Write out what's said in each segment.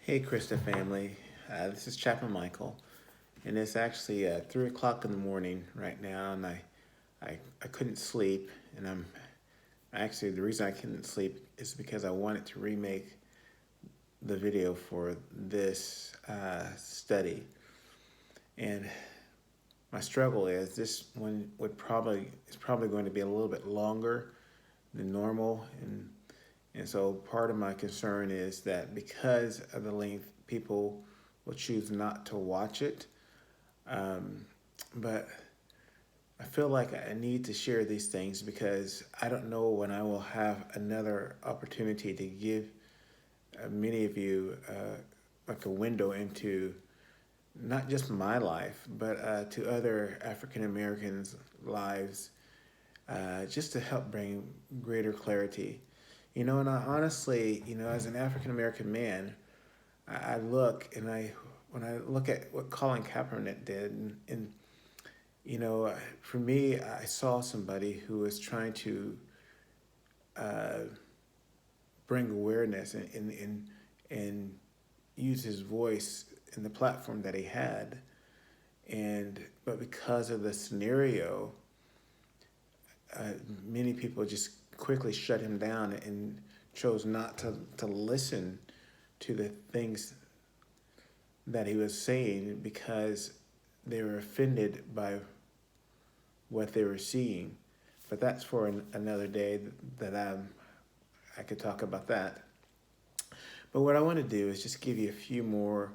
Hey, Krista family. This is Chaplain Michael, and it's actually 3 o'clock in the morning right now, and I couldn't sleep, and I'm actually the reason I couldn't sleep is because I wanted to remake the video for this study, and my struggle is this one would probably is probably going to be a little bit longer than normal, and so part of my concern is that because of the length, people will choose not to watch it. Um, but I feel like I need to share these things because I don't know when I will have another opportunity to give many of you like a window into not just my life, but to other African Americans' lives, just to help bring greater clarity. And I honestly, as an African American man, I look and when I look at what Colin Kaepernick did, and for me, I saw somebody who was trying to uh, bring awareness and use his voice in the platform that he had, but because of the scenario, uh, many people just quickly shut him down and chose not to listen to the things that he was saying because they were offended by what they were seeing. But that's for another day that I could talk about that. But what I want to do is just give you a few more.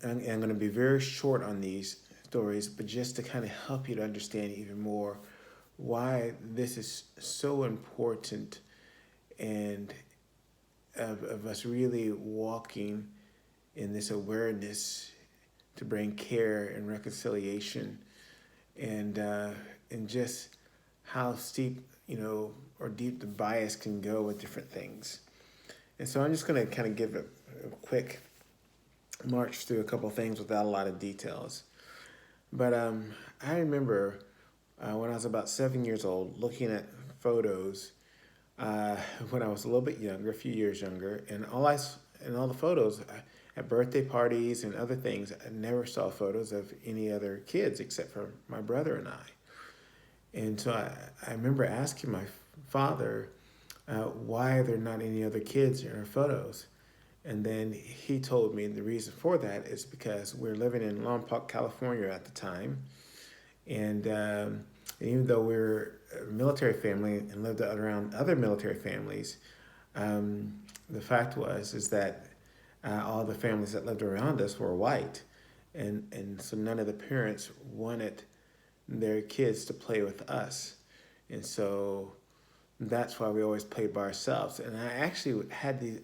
I'm going to be very short on these stories, but just to kind of help you to understand even more why this is so important and of us really walking in this awareness to bring care and reconciliation and uh, and just how steep or deep the bias can go with different things. And so I'm just going to kind of give a quick march through a couple of things without a lot of details. But I remember when I was about 7 years old looking at photos uh, when I was a little bit younger, a few years younger, and all the photos at birthday parties and other things, I never saw photos of any other kids except for my brother and I. And so I remember asking my father, why are there not any other kids in our photos? And then he told me the reason for that is because we're living in Lompoc, California at the time. And even though we're a military family and lived around other military families, the fact is that all the families that lived around us were white, and so none of the parents wanted their kids to play with us, and so that's why we always played by ourselves. And I actually had these.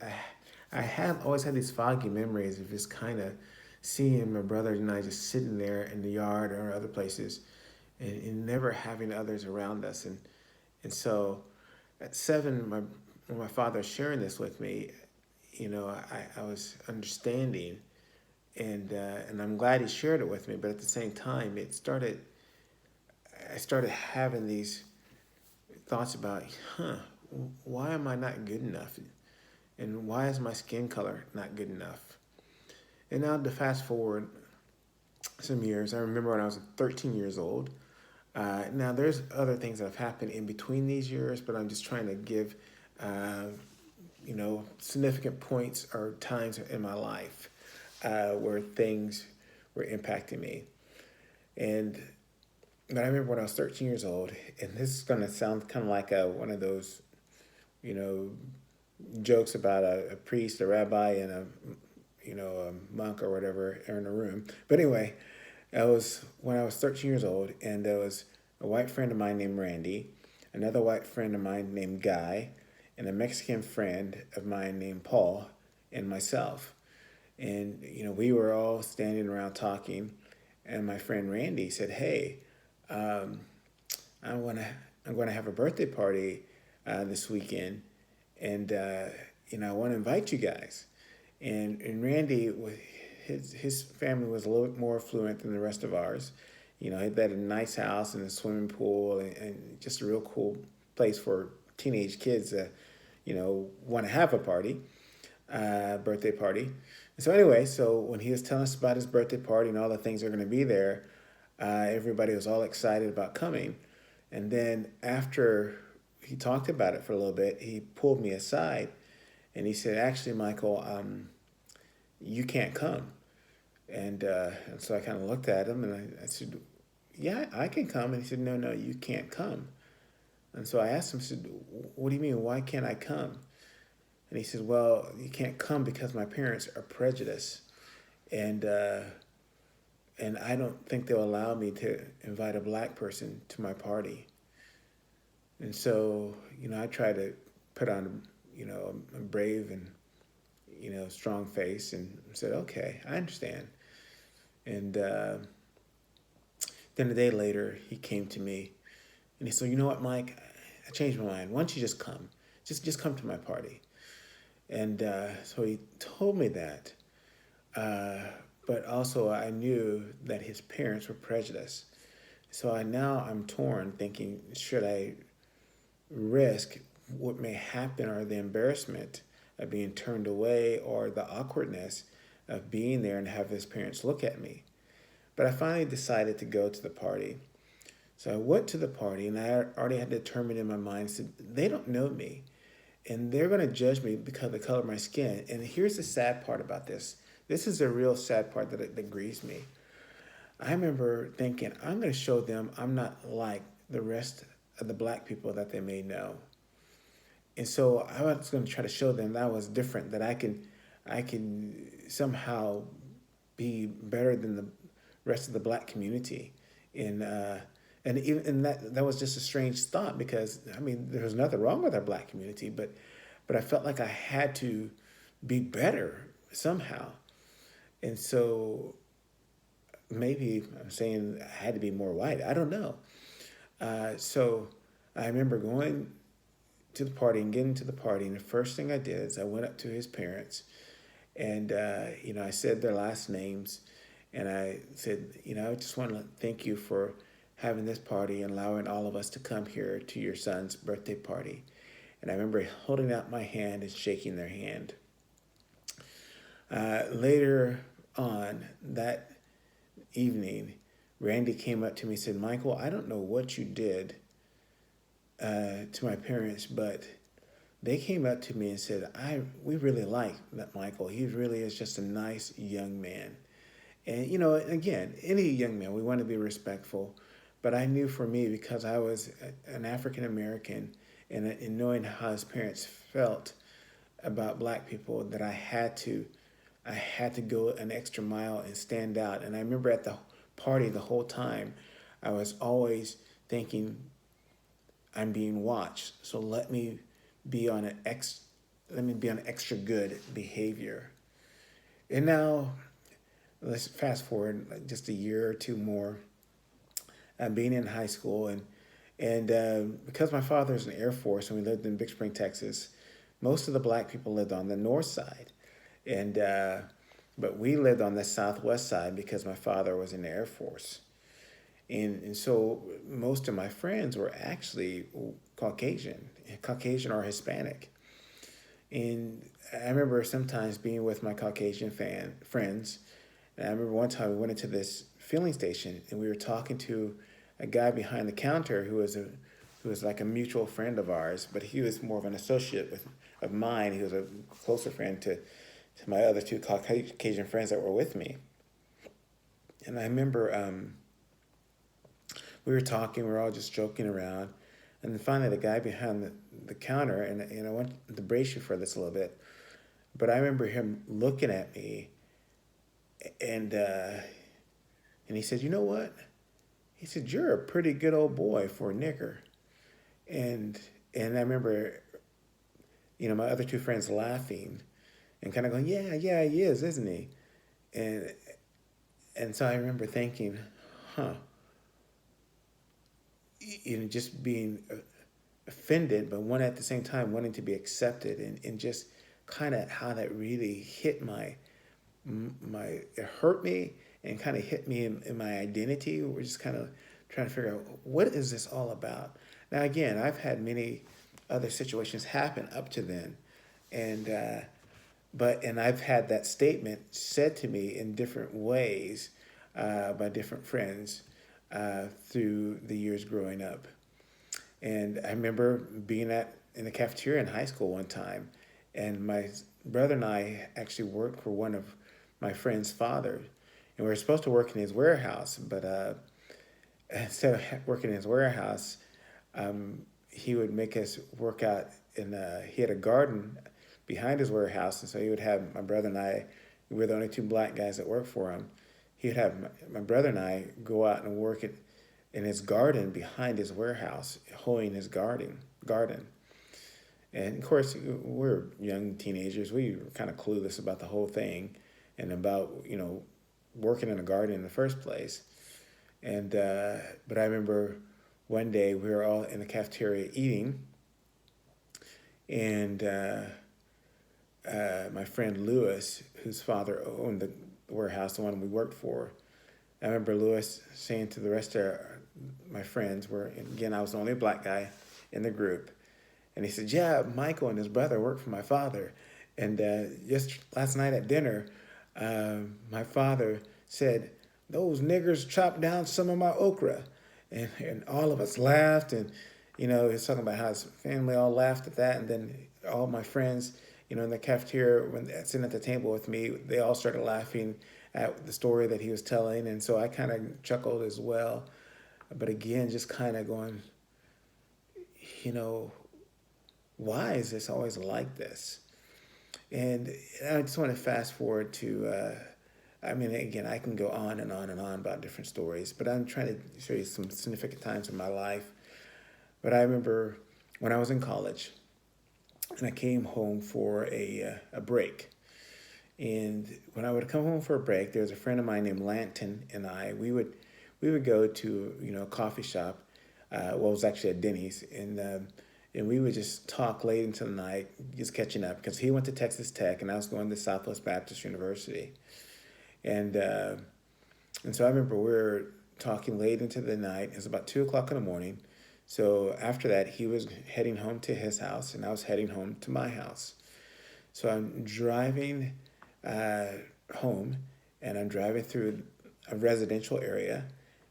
I have always had these foggy memories of just kind of seeing my brother and I just sitting there in the yard or other places, and never having others around us. And so at 7, when my father sharing this with me, I was understanding, and I'm glad he shared it with me. But at the same time, I started having these thoughts about, huh, why am I not good enough? And why is my skin color not good enough? And now to fast forward some years, I remember when I was 13 years old. Now there's other things that have happened in between these years, but I'm just trying to give, uh, significant points or times in my life where things were impacting me. And but I remember when I was 13 years old, and this is going to sound kind of like one of those, you know, jokes about a priest, a rabbi, and a monk or whatever are in a room. But anyway, it was when I was 13 years old, and there was a white friend of mine named Randy, another white friend of mine named Guy, and a Mexican friend of mine named Paul, and myself. And we were all standing around talking, and my friend Randy said, "Hey, um, I want to I'm going to have a birthday party this weekend, and I want to invite you guys." And Randy, his family was a little bit more affluent than the rest of ours. He had a nice house and a swimming pool, and just a real cool place for teenage kids to, want to have a party. birthday party. And so anyway, so when he was telling us about his birthday party and all the things that are going to be there, everybody was all excited about coming. And then after he talked about it for a little bit, he pulled me aside and he said, "Actually, Michael, you can't come." And so I kind of looked at him and I said, "Yeah, I can come." And he said, "No, no, you can't come." And so I asked him, I said, "What do you mean? Why can't I come?" And he said, "Well, you can't come because my parents are prejudiced, and uh, and I don't think they'll allow me to invite a black person to my party." And so, I try to put on, a brave and, strong face and said, "Okay, I understand." And then a day later, he came to me and he said, "You know what, Mike? I changed my mind. Why don't you just come? Just come to my party." And so he told me that. Uh, but also, I knew that his parents were prejudiced. So I'm torn, thinking, should I risk what may happen, or the embarrassment of being turned away, or the awkwardness of being there and have his parents look at me? But I finally decided to go to the party. So I went to the party, and I already had determined in my mind, said, they don't know me, and they're going to judge me because of the color of my skin. And here's the sad part about this. This is the real sad part that grieves me. I remember thinking, I'm going to show them I'm not like the rest of the black people that they may know. And so I was going to try to show them that I was different, that I can somehow be better than the rest of the black community. And that was just a strange thought, because I mean there was nothing wrong with our black community, but I felt like I had to be better somehow. And so maybe I'm saying I had to be more white. I don't know. So I remember going to the party and getting to the party, and the first thing I did is I went up to his parents, and I said their last names, and I said, I just want to thank you for having this party and allowing all of us to come here to your son's birthday party. And I remember holding out my hand and shaking their hand. Later on that evening, Randy came up to me and said, "Michael, I don't know what you did to my parents, but they came up to me and said, we really like that Michael. He really is just a nice young man." And, again, any young man, we want to be respectful. But I knew for me, because I was an African American, and knowing how his parents felt about black people, that I had to go an extra mile and stand out. And I remember at the party the whole time, I was always thinking, I'm being watched, so let me be on extra good behavior. And now, let's fast forward just a year or two more. Being in high school, and because my father's in the Air Force and we lived in Big Spring, Texas, most of the black people lived on the north side, and but we lived on the southwest side because my father was in the Air Force. And so most of my friends were actually Caucasian or Hispanic. And I remember sometimes being with my Caucasian friends. And I remember one time we went into this filling station and we were talking to a guy behind the counter who was like a mutual friend of ours, but he was more of an associate of mine. He was a closer friend to my other two Caucasian friends that were with me. And I remember we were talking, we were all just joking around. And then finally, the guy behind the counter, and I want to brace you for this a little bit, but I remember him looking at me, and he said, "You know what?" He said, "You're a pretty good old boy for a nigger." And and I remember, my other two friends laughing and kind of going, "Yeah, yeah, he is, isn't he?" And and so I remember thinking, huh, just being offended, but one at the same time wanting to be accepted, and just kind of how that really hit it hurt me and kind of hit me in my identity. We're just kind of trying to figure out, what is this all about? Now, again, I've had many other situations happen up to then, and And I've had that statement said to me in different ways by different friends through the years growing up. And I remember being in the cafeteria in high school one time, and my brother and I actually worked for one of my friend's fathers, and we were supposed to work in his warehouse, but instead of working in his warehouse, he would make us work out in. He had a garden behind his warehouse, and so he would have my brother and I. We were the only two black guys that worked for him. He would have my brother and I go out and work in his garden behind his warehouse, hoeing his garden. And of course, we're young teenagers. We were kind of clueless about the whole thing, and about working in a garden in the first place. And but I remember one day we were all in the cafeteria eating, and my friend Lewis, whose father owned the warehouse, the one we worked for, I remember Lewis saying to the rest of my friends, again, I was the only black guy in the group, and he said, "Yeah, Michael and his brother work for my father." And just last night at dinner, my father said, "Those niggers chopped down some of my okra." And all of us laughed, and he was talking about how his family all laughed at that. And then all my friends, in the cafeteria, when sitting at the table with me, they all started laughing at the story that he was telling. And so I kind of chuckled as well. But again, just kind of going, you know, why is this always like this? And I just want to fast forward to, again, I can go on and on and on about different stories, but I'm trying to show you some significant times in my life. But I remember when I was in college, and I came home for a break. And when I would come home for a break, there was a friend of mine named Lanton, and we would go to a coffee shop. Well, it was actually at Denny's, and we would just talk late into the night, just catching up, because he went to Texas Tech and I was going to Southwest Baptist University, and so I remember we were talking late into the night. It was about 2 o'clock in the morning. So after that, he was heading home to his house, and I was heading home to my house. So I'm driving home, and I'm driving through a residential area.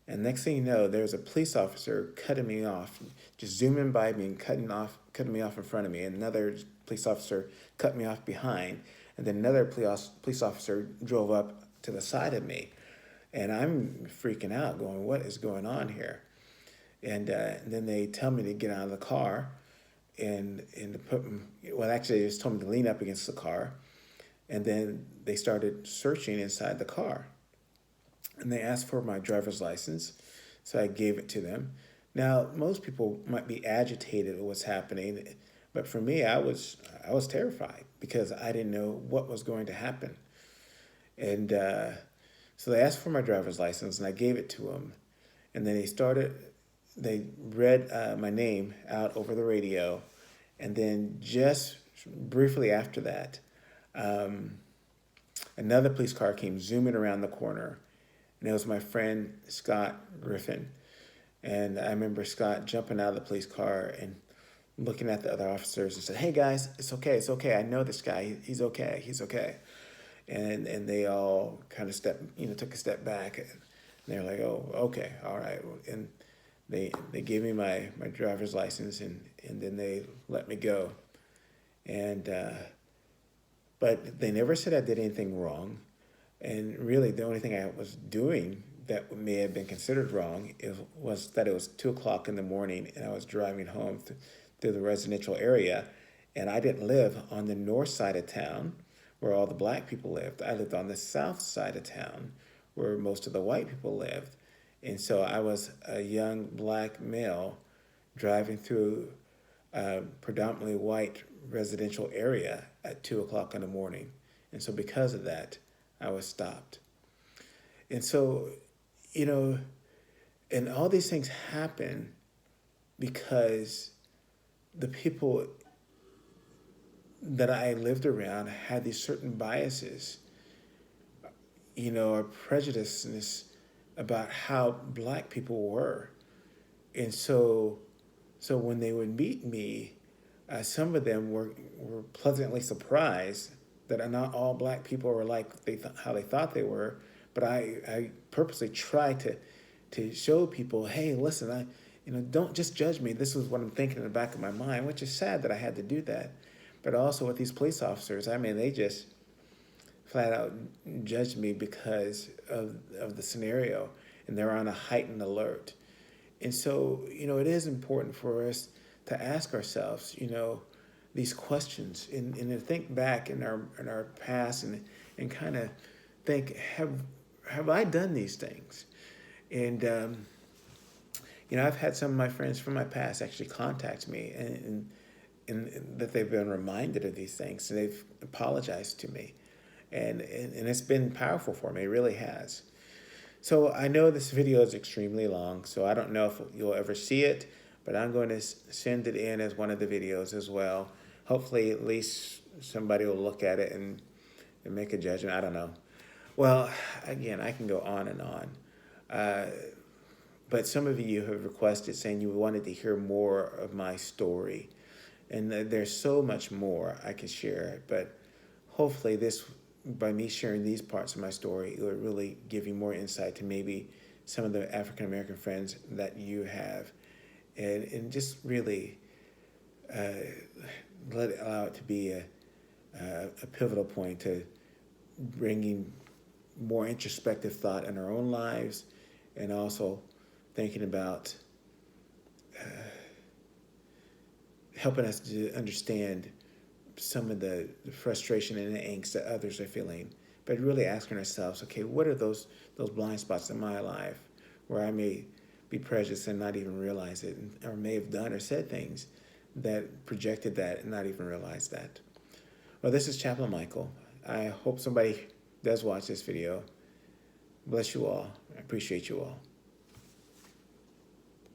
And next thing you know, there's a police officer cutting me off, just zooming by me and cutting me off in front of me. And another police officer cut me off behind. And then another police officer drove up to the side of me. And I'm freaking out, going, what is going on here? And then they tell me to get out of the car and to put, well, actually, they just told me to lean up against the car. And then they started searching inside the car. And they asked for my driver's license, so I gave it to them. Now, most people might be agitated at what's happening, but for me, I was terrified because I didn't know what was going to happen. And so they asked for my driver's license, and I gave it to them. And then they read my name out over the radio, and then just briefly after that, another police car came zooming around the corner, and it was my friend Scott Griffin. And I remember Scott jumping out of the police car and looking at the other officers and said, "Hey guys, it's okay. I know this guy. He's okay." And they all kind of took a step back, and they were like, "Oh, okay, all right." And they gave me my driver's license, and then they let me go. And but they never said I did anything wrong. And really, the only thing I was doing that may have been considered wrong was that it was 2 o'clock in the morning and I was driving home through the residential area. And I didn't live on the north side of town where all the black people lived. I lived on the south side of town where most of the white people lived. And so I was a young black male driving through a predominantly white residential area at 2 o'clock in the morning. And so because of that, I was stopped. And so, and all these things happen because the people that I lived around had these certain biases, or prejudiceness about how black people were. And so when they would meet me, some of them were pleasantly surprised that not all black people are like how they thought they were, but I purposely try to show people, hey, listen, don't just judge me. This is what I'm thinking in the back of my mind, which is sad that I had to do that. But also with these police officers, I mean, they just flat out judged me because of the scenario, and they're on a heightened alert. And so, it is important for us to ask ourselves, these questions and to think back in our past and kind of think, have I done these things? And I've had some of my friends from my past actually contact me and that they've been reminded of these things, and they've apologized to me, and it's been powerful for me. It really has. So I know this video is extremely long, so I don't know if you'll ever see it, but I'm going to send it in as one of the videos as well. Hopefully at least somebody will look at it and make a judgment. I don't know. Well, again, I can go on and on. But some of you have requested saying you wanted to hear more of my story. And there's so much more I could share, but hopefully by me sharing these parts of my story, it will really give you more insight to maybe some of the African American friends that you have, and just really allow it to be a pivotal point to bringing more introspective thought in our own lives, and also thinking about helping us to understand some of the frustration and the angst that others are feeling, but really asking ourselves, okay, what are those blind spots in my life where I may be prejudiced and not even realize it, or may have done or said things that projected that and not even realize that. Well, this is Chaplain Michael. I hope somebody does watch this video. Bless you all. I appreciate you all.